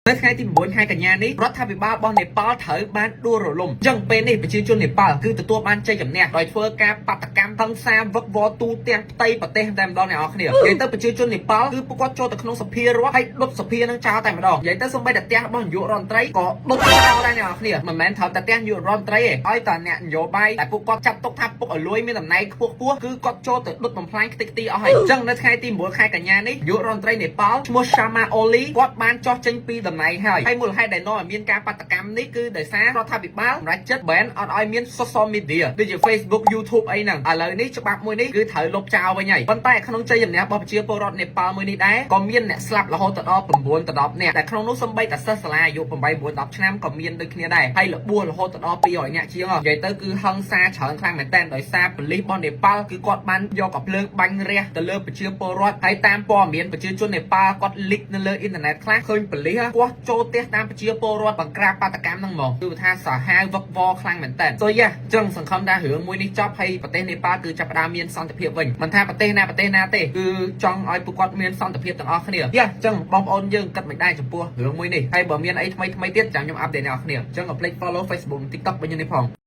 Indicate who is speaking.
Speaker 1: នៅថ្ងៃទី9ខែកញ្ញានេះរដ្ឋាភិបាលរបស់នេប៉ាល់ត្រូវបានដួលរលំចឹងពេលនេះប្រជាជននេប៉ាល់គឺទទួលបានជ័យជំនះដោយធ្វើការបាតកម្មហិង្សាវឹកវរទូទាំងផ្ទៃប្រទេសតែម្ដងអ្នកនរគ្នានិយាយទៅប្រជាជននេប៉ាល់គឺពួកគាត់ចូលទៅក្នុងសភារដ្ឋហើយដុតសភានឹងចោលតែម្ដងនិយាយទៅសូម្បីតែផ្ទះរបស់នាយករដ្ឋមន្ត្រីក៏ដុតចោលដែរអ្នកនរគ្នាមិនមែនត្រូវតែផ្ទះនាយករដ្ឋមន្ត្រីទេហើយតើអ្នកនយោបាយតែពួកគាត់ចាត់ទុកថាពុកអលួយមានតំណែងខ្ពស់ៗគឺគាត់ចូលទៅដុតបំផ្លាញខ្ទេចខ្ទីអស់ហើយចឹងនៅថ្ងៃទី9ខែកញ្ញានេះនាយករដ្ឋមន្ត្រីនេប៉ាល់ឈ្មោះ Sharma Oli គាត់បានចោះចេញពីតំណែងហើយមូលហេតុដែលនាំឲ្យមានការបាតកម្មនេះគឺដោយសាររដ្ឋាភិបាលសម្រាប់ចិត្ត ban អត់ឲ្យមាន social media ដូចជា Facebook YouTube អីហ្នឹងឥឡូវនេះច្បាប់មួយនេះគឺត្រូវលុបចោលវិញហើយប៉ុន្តែក្នុងជ័យជំនះរបស់ប្រជាពលរដ្ឋនេប៉ាល់មួយនេះដែរក៏មានអ្នកស្លាប់រហូតដល់9ទៅ10នាក់តែក្នុងនោះសូម្បីតែសិស្សសាលាអាយុ8 9 10ឆ្នាំក៏មានដូចគ្នាដែរហើយរបួសរហូតដល់200នាក់ជាងនិយាយទៅគឺហិង្សាច្រើនខ្លាំងមែនទែនដោយសារប៉ូលីសរបស់នេប៉ាល់គឺគាត់បានយកកាភ្លើងបាញ់រះទៅលើប្រជាពលរដ្ឋហើយតាមព័ត៌មានប្រជាជននេប៉ាល់គាត់លីកនៅលើអ៊ីនធឺណិតខ្លះឃើញប៉ូលីសគាត់ចូលផ្ទះតាមប្រជាពលរដ្ឋបង្ក្រាបបាតកម្មហ្នឹងហ្មងគឺថាសាហាវវឹកវរខ្លាំងមែនតើសូយ៉ាចឹងសង្ឃឹមថារឿងមួយនេះចប់ហើយប្រទេសនេប៉ាល់គឺចាប់ផ្ដើមមានសន្តិភាពវិញមិនថាប្រទេសណាទេគឺចង់ឲ្យពួកគាត់មានសន្តិភាពទាំងអស់គ្នាយ៉ាចឹងបងប្អូនយើងគិតមិនដែរចំពោះរឿងមួយនេះហើយបើមានអីថ្មីទៀតចាំខ្ញុំអាប់ដេតអ្នកនរគ្នាចឹងកុំភ្លេច follow Facebook TikTok វិញនេះផង